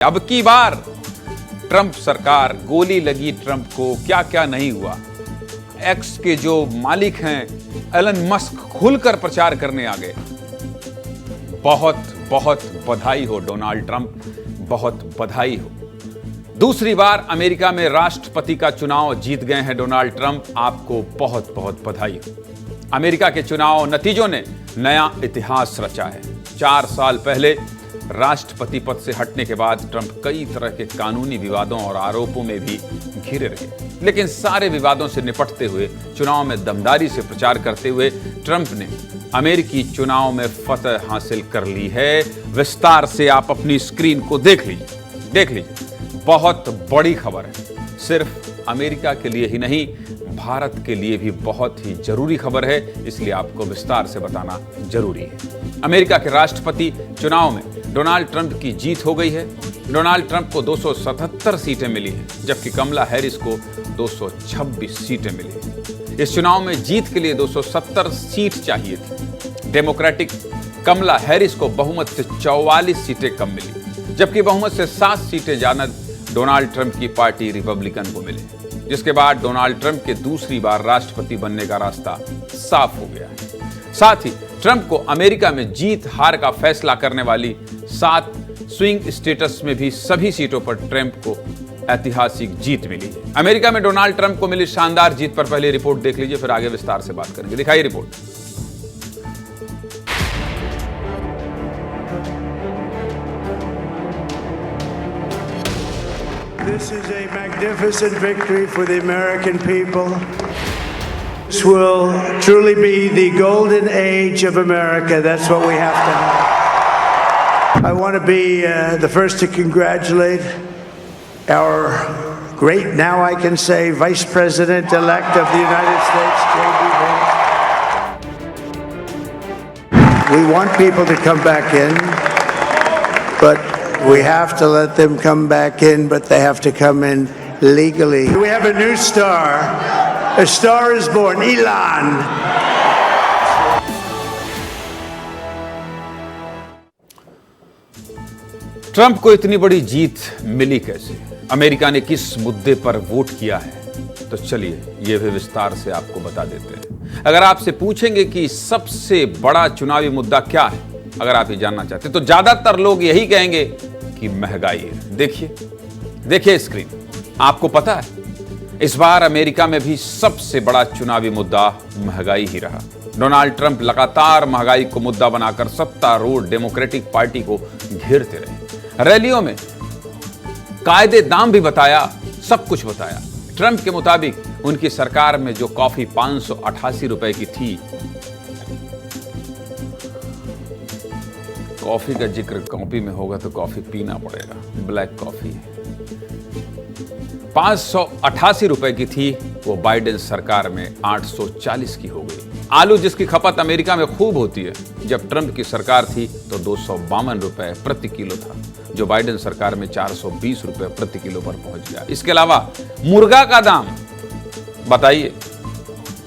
अब की बार ट्रंप सरकार, गोली लगी ट्रंप को, क्या क्या नहीं हुआ। एक्स के जो मालिक हैं एलन मस्क खुलकर प्रचार करने आ गए। बहुत बहुत बधाई हो डोनाल्ड ट्रंप, बहुत बधाई हो। दूसरी बार अमेरिका में राष्ट्रपति का चुनाव जीत गए हैं डोनाल्ड ट्रंप, आपको बहुत बहुत बधाई हो। अमेरिका के चुनाव नतीजों ने नया इतिहास रचा है। 4 साल पहले राष्ट्रपति पद से हटने के बाद ट्रंप कई तरह के कानूनी विवादों और आरोपों में भी घिरे रहे, लेकिन सारे विवादों से निपटते हुए, चुनाव में दमदारी से प्रचार करते हुए ट्रंप ने अमेरिकी चुनाव में फतह हासिल कर ली है। विस्तार से आप अपनी स्क्रीन को देख लीजिए। बहुत बड़ी खबर है, सिर्फ अमेरिका के लिए ही नहीं, भारत के लिए भी बहुत ही जरूरी खबर है, इसलिए आपको विस्तार से बताना जरूरी है। अमेरिका के राष्ट्रपति चुनाव में डोनाल्ड ट्रंप की जीत हो गई है। डोनाल्ड ट्रंप को 277 सीटें मिली हैं, जबकि कमला हैरिस को 226 सीटें मिली हैं। इस चुनाव में जीत के लिए 270 सीट चाहिए थी। डेमोक्रेटिक कमला हैरिस को बहुमत से 44 सीटें कम मिली, जबकि बहुमत से 7 सीटें ज्यादा डोनाल्ड ट्रंप की पार्टी रिपब्लिकन को मिली, जिसके बाद डोनाल्ड ट्रंप के दूसरी बार राष्ट्रपति बनने का रास्ता साफ हो गया है। साथ ही ट्रंप को अमेरिका में जीत हार का फैसला करने वाली 7 स्विंग स्टेट्स में भी सभी सीटों पर ट्रंप को ऐतिहासिक जीत मिली है। अमेरिका में डोनाल्ड ट्रंप को मिली शानदार जीत पर पहले रिपोर्ट देख लीजिए, फिर आगे विस्तार से बात करेंगे। दिखाइए report. This is a magnificent victory for the American people. This will truly be the golden age of America. That's what we have to have. I want to be the first to congratulate our great, now I can say, Vice President-elect of the United States, J.D. Vance. We want people to come back in, but we have to let them come back in, but they have to come in legally. We have a new star. A star is born, Elon. Trump को इतनी बड़ी जीत मिली कैसे? America ने किस मुद्दे पर vote किया है? तो चलिए यह भी विस्तार से आपको बता देते हैं। अगर आपसे पूछेंगे कि सबसे बड़ा चुनावी मुद्दा क्या है, अगर आप ये जानना चाहते हैं, तो ज्यादातर लोग यही कहेंगे कि महंगाई है। देखिए स्क्रीन, आपको पता है इस बार अमेरिका में भी सबसे बड़ा चुनावी मुद्दा महंगाई ही रहा। डोनाल्ड ट्रंप लगातार महंगाई को मुद्दा बनाकर सत्तारूढ़ डेमोक्रेटिक पार्टी को घेरते रहे। रैलियों में कायदे दाम भी बताया, सब कुछ बताया। ट्रंप के मुताबिक उनकी सरकार में जो कॉफी 588 रुपए की थी, कॉफी का जिक्र कॉफी में होगा तो कॉफी पीना पड़ेगा, ब्लैक कॉफी 588 रुपए की थी, वो बाइडेन सरकार में 840 की हो गई। आलू जिसकी खपत अमेरिका में खूब होती है, जब ट्रंप की सरकार थी तो 252 रुपए प्रति किलो था, जो बाइडेन सरकार में 420 रुपए प्रति किलो पर पहुंच गया। इसके अलावा मुर्गा का दाम, बताइए,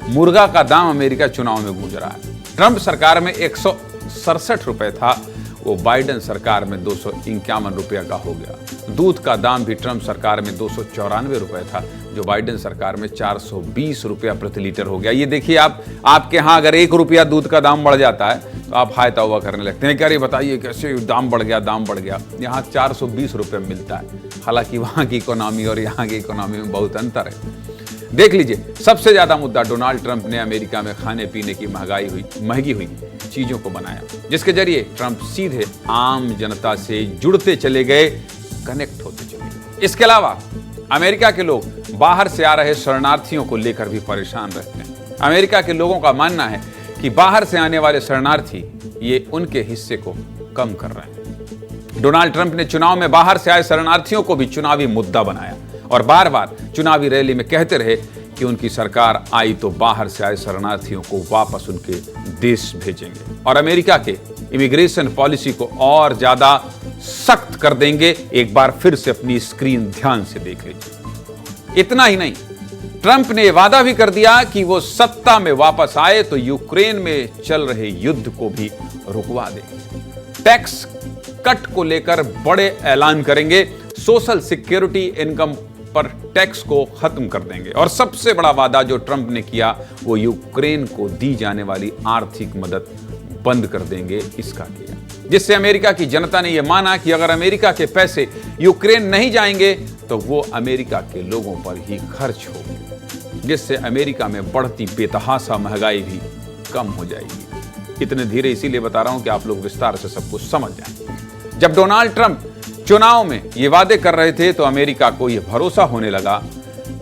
मुर्गा का दाम अमेरिका चुनाव में गूंज रहा है। ट्रंप सरकार में 167 रुपए था, वो बाइडेन सरकार में 251 रुपया का हो गया। दूध का दाम भी ट्रंप सरकार में 294 रुपए था, जो बाइडेन सरकार में 420 रुपया प्रति लीटर हो गया। ये देखिए, आपके यहाँ अगर 1 रुपया दूध का दाम बढ़ जाता है तो आप हाय तौबा करने लगते हैं, क्या ये बताइए कैसे दाम बढ़ गया। यहाँ 420 रुपये मिलता है। हालांकि वहाँ की इकोनॉमी और यहाँ की इकोनॉमी में बहुत अंतर है। देख लीजिए, सबसे ज्यादा मुद्दा डोनाल्ड ट्रंप ने अमेरिका में खाने पीने की महंगी हुई चीजों को बनाया, जिसके जरिए ट्रंप सीधे आम जनता से जुड़ते चले गए, कनेक्ट होते चले गए। इसके अलावा अमेरिका के लोग बाहर से आ रहे शरणार्थियों को लेकर भी परेशान रहते हैं। अमेरिका के लोगों का मानना है कि बाहर से आने वाले शरणार्थी ये उनके हिस्से को कम कर रहे हैं। डोनाल्ड ट्रंप ने चुनाव में बाहर से आए शरणार्थियों को भी चुनावी मुद्दा बनाया और बार बार चुनावी रैली में कहते रहे कि उनकी सरकार आई तो बाहर से आए शरणार्थियों को वापस उनके देश भेजेंगे और अमेरिका के इमिग्रेशन पॉलिसी को और ज्यादा सख्त कर देंगे। एक बार फिर से अपनी स्क्रीन ध्यान से देख लीजिए। इतना ही नहीं, ट्रंप ने वादा भी कर दिया कि वो सत्ता में वापस आए तो यूक्रेन में चल रहे युद्ध को भी रुकवा देंगे। टैक्स कट को लेकर बड़े ऐलान करेंगे, सोशल सिक्योरिटी इनकम पर टैक्स को खत्म कर देंगे और सबसे बड़ा वादा जो ट्रंप ने किया वो यूक्रेन को दी जाने वाली आर्थिक मदद बंद कर देंगे, इसका किया, जिससे अमेरिका की जनता ने यह माना कि अगर अमेरिका के पैसे यूक्रेन नहीं जाएंगे तो वो अमेरिका के लोगों पर ही खर्च होंगे, जिससे अमेरिका में बढ़ती बेतहाशा महंगाई भी कम हो जाएगी। इतने धीरे इसीलिए बता रहा हूं कि आप लोग विस्तार से सब कुछ समझ जाएं। जब डोनाल्ड ट्रंप चुनाव में ये वादे कर रहे थे तो अमेरिका को यह भरोसा होने लगा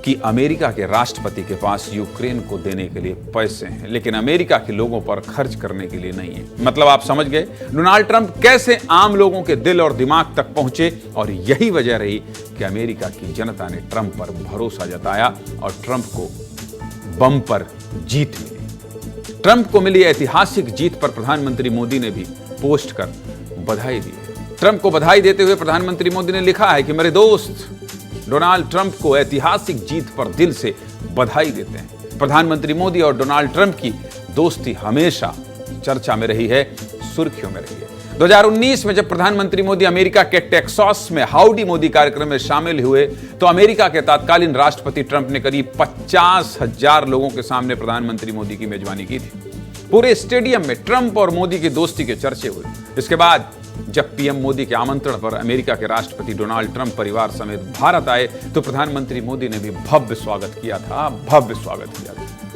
कि अमेरिका के राष्ट्रपति के पास यूक्रेन को देने के लिए पैसे हैं, लेकिन अमेरिका के लोगों पर खर्च करने के लिए नहीं है। मतलब आप समझ गए डोनाल्ड ट्रंप कैसे आम लोगों के दिल और दिमाग तक पहुंचे, और यही वजह रही कि अमेरिका की जनता ने ट्रंप पर भरोसा जताया और ट्रंप को बम्पर जीत मिली। ट्रंप को मिली ऐतिहासिक जीत पर प्रधानमंत्री मोदी ने भी पोस्ट कर बधाई दी। ट्रंप को बधाई देते हुए प्रधानमंत्री मोदी ने लिखा है कि मेरे दोस्त डोनाल्ड ट्रंप को ऐतिहासिक जीत पर दिल से बधाई देते हैं। प्रधानमंत्री मोदी और डोनाल्ड ट्रंप की दोस्ती हमेशा चर्चा में रही है, सुर्खियों में रही है। 2019 में जब प्रधानमंत्री मोदी अमेरिका के टेक्सास में हाउडी मोदी कार्यक्रम में शामिल हुए तो अमेरिका के तत्कालीन राष्ट्रपति ट्रंप ने करीब 50,000 लोगों के सामने प्रधानमंत्री मोदी की मेजबानी की थी। पूरे स्टेडियम में ट्रंप और मोदी की दोस्ती के चर्चे हुए। इसके बाद जब पीएम मोदी के आमंत्रण पर अमेरिका के राष्ट्रपति डोनाल्ड ट्रंप परिवार समेत भारत आए तो प्रधानमंत्री मोदी ने भी भव्य स्वागत किया था।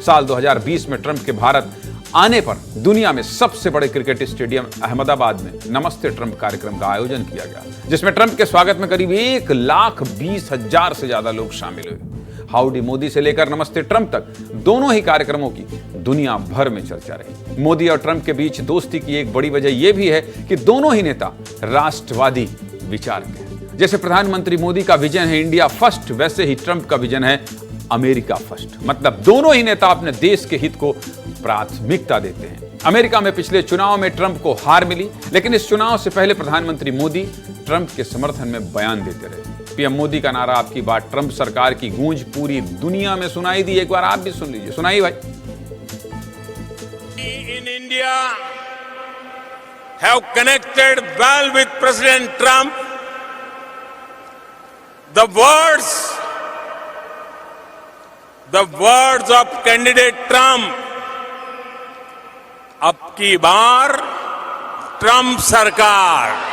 साल 2020 में ट्रंप के भारत आने पर दुनिया में सबसे बड़े क्रिकेट स्टेडियम अहमदाबाद में नमस्ते ट्रंप कार्यक्रम का आयोजन किया गया, जिसमें ट्रंप के स्वागत में करीब 1,20,000 से ज्यादा लोग शामिल हुए। हाउडी मोदी से लेकर नमस्ते ट्रंप तक दोनों ही कार्यक्रमों की दुनिया भर में चर्चा रही। मोदी और ट्रंप के बीच दोस्ती की एक बड़ी वजह यह भी है कि दोनों ही नेता राष्ट्रवादी विचार के हैं। जैसे प्रधानमंत्री मोदी का विजन है इंडिया फर्स्ट, वैसे ही ट्रंप का विजन है अमेरिका फर्स्ट। मतलब दोनों ही नेता अपने देश के हित को प्राथमिकता देते हैं। अमेरिका में पिछले चुनाव में ट्रंप को हार मिली, लेकिन इस चुनाव से पहले प्रधानमंत्री मोदी ट्रंप के समर्थन में बयान देते रहे। पीएम मोदी का नारा आपकी बात ट्रंप सरकार की गूंज पूरी दुनिया में सुनाई दी। एक बार आप भी सुन लीजिए, सुनाइए भाई। In India have connected well with President Trump. The words of candidate Trump, अब की बार ट्रंप सरकार।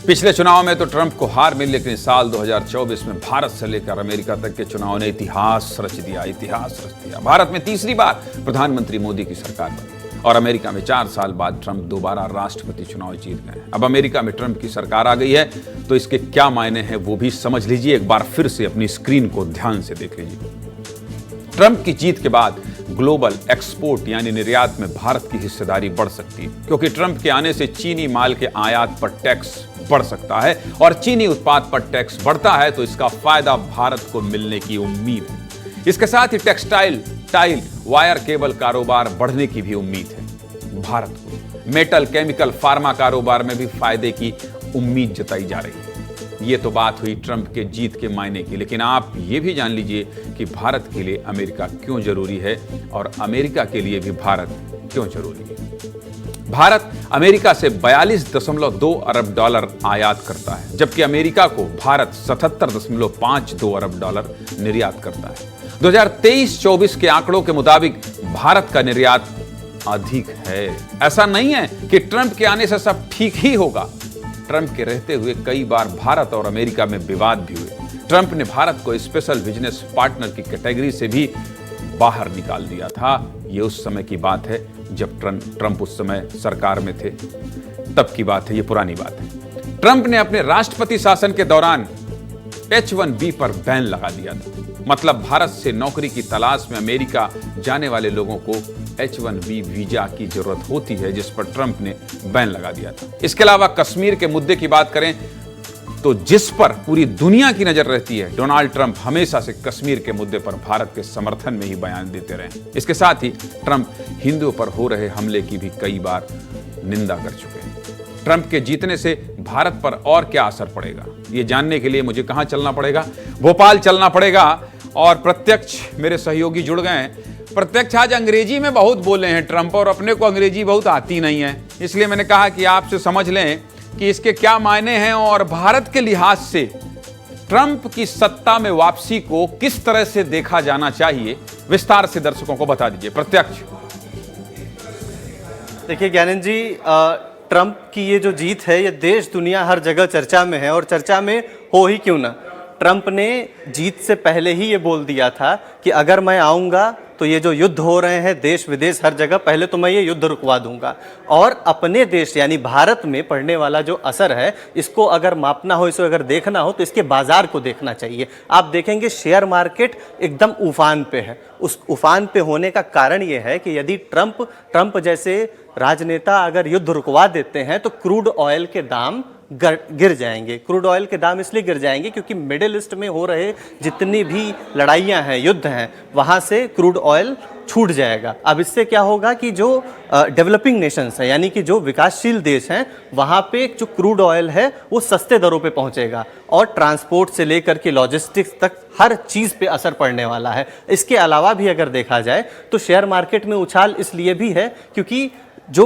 पिछले चुनाव में तो ट्रंप को हार मिली, लेकिन साल 2024 में भारत से लेकर अमेरिका तक के चुनाव ने इतिहास रच दिया। भारत में तीसरी बार प्रधानमंत्री मोदी की सरकार बनी और अमेरिका में 4 साल बाद ट्रंप दोबारा राष्ट्रपति चुनाव जीत गए। अब अमेरिका में ट्रंप की सरकार आ गई है तो इसके क्या मायने हैं वो भी समझ लीजिए। एक बार फिर से अपनी स्क्रीन को ध्यान से देख लीजिए। ट्रंप की जीत के बाद ग्लोबल एक्सपोर्ट यानी निर्यात में भारत की हिस्सेदारी बढ़ सकती है, क्योंकि ट्रंप के आने से चीनी माल के आयात पर टैक्स बढ़ सकता है और चीनी उत्पाद पर टैक्स बढ़ता है तो इसका फायदा भारत को मिलने की उम्मीद है। इसके साथ ही टेक्सटाइल, टाइल, वायर केबल कारोबार बढ़ने की भी उम्मीद है। भारत को मेटल, केमिकल, फार्मा कारोबार में भी फायदे की उम्मीद जताई जा रही है। ये तो बात हुई ट्रंप के जीत के मायने की, लेकिन आप ये भी जान लीजिए कि भारत के लिए अमेरिका क्यों जरूरी है और अमेरिका के लिए भी भारत क्यों जरूरी है। भारत अमेरिका से 42.2 अरब डॉलर आयात करता है, जबकि अमेरिका को भारत 77.52 अरब डॉलर निर्यात करता है। 2023-24 के आंकड़ों के मुताबिक भारत का निर्यात अधिक है। ऐसा नहीं है कि ट्रंप के आने से सब ठीक ही होगा। ट्रंप के रहते हुए कई बार भारत और अमेरिका में विवाद भी हुए। ट्रंप ने भारत को स्पेशल बिजनेस पार्टनर की कैटेगरी से भी बाहर निकाल दिया था। यह उस समय की बात है जब ट्रंप उस समय सरकार में थे, तब की बात है, यह पुरानी बात है। ट्रंप ने अपने राष्ट्रपति शासन के दौरान H-1B पर बैन लगा दिया था। मतलब भारत से नौकरी की तलाश में अमेरिका जाने वाले लोगों को H-1B वीजा की जरूरत होती है, जिस पर ट्रंप ने बैन लगा दिया था। इसके अलावा कश्मीर के मुद्दे की बात करें तो जिस पर पूरी दुनिया की नजर रहती है, डोनाल्ड ट्रंप हमेशा से कश्मीर के मुद्दे पर भारत के समर्थन में ही बयान देते रहे। इसके साथ ही ट्रंप हिंदुओं पर हो रहे हमले की भी कई बार निंदा कर चुके हैं। ट्रंप के जीतने से भारत पर और क्या असर पड़ेगा, ये जानने के लिए मुझे कहां चलना पड़ेगा? भोपाल चलना पड़ेगा और प्रत्यक्ष मेरे सहयोगी जुड़ गए हैं। प्रत्यक्ष आज अंग्रेजी में बहुत बोले हैं ट्रंप, और अपने को अंग्रेजी बहुत आती नहीं है, इसलिए मैंने कहा कि आपसे समझ लें कि इसके क्या मायने हैं और भारत के लिहाज से ट्रंप की सत्ता में वापसी को किस तरह से देखा जाना चाहिए। विस्तार से दर्शकों को बता दीजिए। प्रत्यक्ष। देखिए ज्ञानंद जी, ट्रंप की ये जो जीत है ये देश दुनिया हर जगह चर्चा में है, और चर्चा में हो ही क्यों ना। ट्रंप ने जीत से पहले ही ये बोल दिया था कि अगर मैं आऊँगा तो ये जो युद्ध हो रहे हैं देश विदेश हर जगह, पहले तो मैं ये युद्ध रुकवा दूंगा, और अपने देश यानी भारत में पड़ने वाला जो असर है इसको अगर मापना हो, इसको अगर देखना हो तो इसके बाजार को देखना चाहिए। आप देखेंगे शेयर मार्केट एकदम उफान पे है। उस उफान पे होने का कारण ये है कि यदि ट्रंप जैसे राजनेता अगर युद्ध रुकवा देते हैं तो क्रूड ऑयल के दाम गिर जाएंगे। क्रूड ऑयल के दाम इसलिए गिर जाएंगे क्योंकि मिडिल ईस्ट में हो रहे जितनी भी लड़ाइयां हैं, युद्ध हैं, वहां से क्रूड ऑयल छूट जाएगा। अब इससे क्या होगा कि जो डेवलपिंग नेशंस हैं यानी कि जो विकासशील देश हैं वहां पे जो क्रूड ऑयल है वो सस्ते दरों पे पहुंचेगा, और ट्रांसपोर्ट से लेकर के लॉजिस्टिक्स तक हर चीज़ पे असर पड़ने वाला है। इसके अलावा भी अगर देखा जाए तो शेयर मार्केट में उछाल इसलिए भी है क्योंकि जो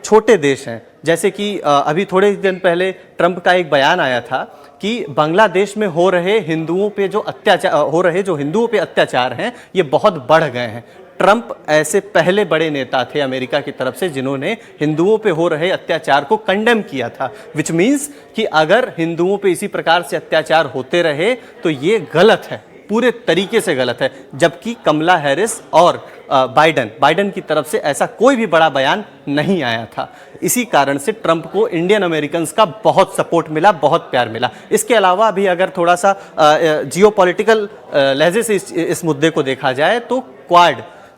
छोटे देश हैं, जैसे कि अभी थोड़े दिन पहले ट्रंप का एक बयान आया था कि बांग्लादेश में हो रहे हिंदुओं पे जो हिंदुओं पे अत्याचार हैं ये बहुत बढ़ गए हैं। ट्रंप ऐसे पहले बड़े नेता थे अमेरिका की तरफ से जिन्होंने हिंदुओं पे हो रहे अत्याचार को कंडेम किया था, विच मीन्स कि अगर हिंदुओं पे इसी प्रकार से अत्याचार होते रहे तो ये गलत है, पूरे तरीके से गलत है। जबकि कमला हैरिस और बाइडन की तरफ से ऐसा कोई भी बड़ा बयान नहीं आया था। इसी कारण से ट्रंप को इंडियन अमेरिकन्स का बहुत सपोर्ट मिला, बहुत प्यार मिला। इसके अलावा भी अगर थोड़ा सा जियोपॉलिटिकल लहजे से इस मुद्दे को देखा जाए तो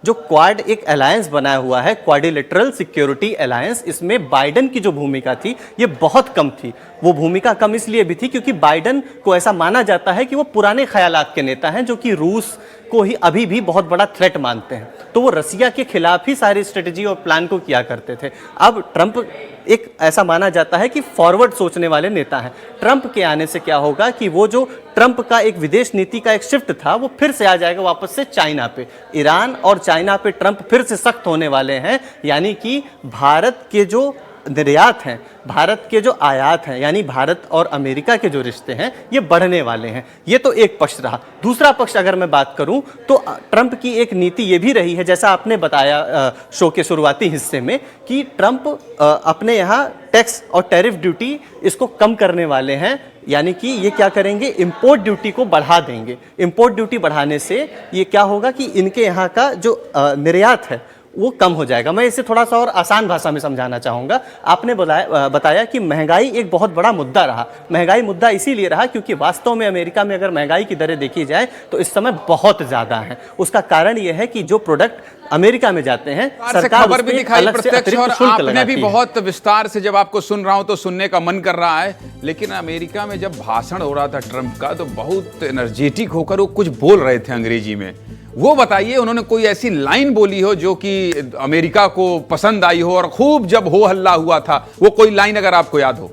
क्वाड एक अलायंस बनाया हुआ है, क्वाड्रिलेटरल सिक्योरिटी अलायंस, इसमें बाइडन की जो भूमिका थी ये बहुत कम थी। वो भूमिका कम इसलिए भी थी क्योंकि बाइडन को ऐसा माना जाता है कि वो पुराने ख्यालात के नेता हैं जो कि रूस को ही अभी भी बहुत बड़ा थ्रेट मानते हैं, तो वो रसिया के खिलाफ ही सारी स्ट्रेटेजी और प्लान को किया करते थे। अब ट्रंप एक ऐसा माना जाता है कि फॉरवर्ड सोचने वाले नेता हैं। ट्रंप के आने से क्या होगा कि वो जो ट्रंप का एक विदेश नीति का एक शिफ्ट था वो फिर से आ जाएगा वापस से चाइना पे। ईरान और चाइना पे ट्रंप फिर से सख्त होने वाले हैं, यानी कि भारत के जो निर्यात हैं, भारत के जो आयात हैं, यानी भारत और अमेरिका के जो रिश्ते हैं ये बढ़ने वाले हैं। ये तो एक पक्ष रहा। दूसरा पक्ष अगर मैं बात करूं तो ट्रंप की एक नीति ये भी रही है, जैसा आपने बताया शो के शुरुआती हिस्से में, कि ट्रंप अपने यहाँ टैक्स और टैरिफ ड्यूटी इसको कम करने वाले हैं, यानी कि ये क्या करेंगे, इंपोर्ट ड्यूटी को बढ़ा देंगे। इंपोर्ट ड्यूटी बढ़ाने से ये क्या होगा कि इनके यहाँ का जो निर्यात है वो कम हो जाएगा। मैं इसे थोड़ा सा और आसान भाषा में समझाना चाहूँगा। आपने बताया कि महंगाई एक बहुत बड़ा मुद्दा रहा। महंगाई मुद्दा इसीलिए रहा क्योंकि वास्तव में अमेरिका में अगर महंगाई की दरें देखी जाए तो इस समय बहुत ज़्यादा है। उसका कारण ये है कि जो प्रोडक्ट अमेरिका में जाते हैं सरकार खबर भी दिखाई प्रत्यक्ष, और आपने भी बहुत विस्तार से, जब आपको सुन रहा हूं तो सुनने का मन कर रहा है। लेकिन अमेरिका में जब भाषण हो रहा था ट्रंप का तो बहुत एनर्जेटिक होकर वो कुछ बोल रहे थे अंग्रेजी में। वो बताइए, उन्होंने कोई ऐसी लाइन बोली हो जो कि अमेरिका को पसंद आई हो और खूब जब हो हल्ला हुआ था, वो कोई लाइन अगर आपको याद हो?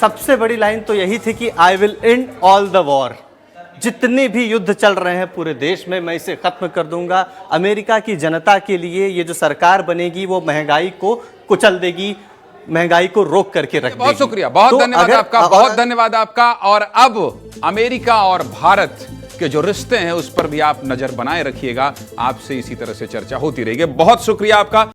सबसे बड़ी लाइन तो यही थी कि I will and all the war. जितने भी युद्ध चल रहे हैं पूरे देश में मैं इसे खत्म कर दूंगा। अमेरिका की जनता के लिए ये जो सरकार बनेगी वो महंगाई को कुचल देगी, महंगाई को रोक करके रख देगी। बहुत शुक्रिया, बहुत धन्यवाद आपका, बहुत धन्यवाद आपका। और अब अमेरिका और भारत के जो रिश्ते हैं उस पर भी आप नजर बनाए रखिएगा। आपसे इसी तरह से चर्चा होती रहेगी। बहुत शुक्रिया आपका।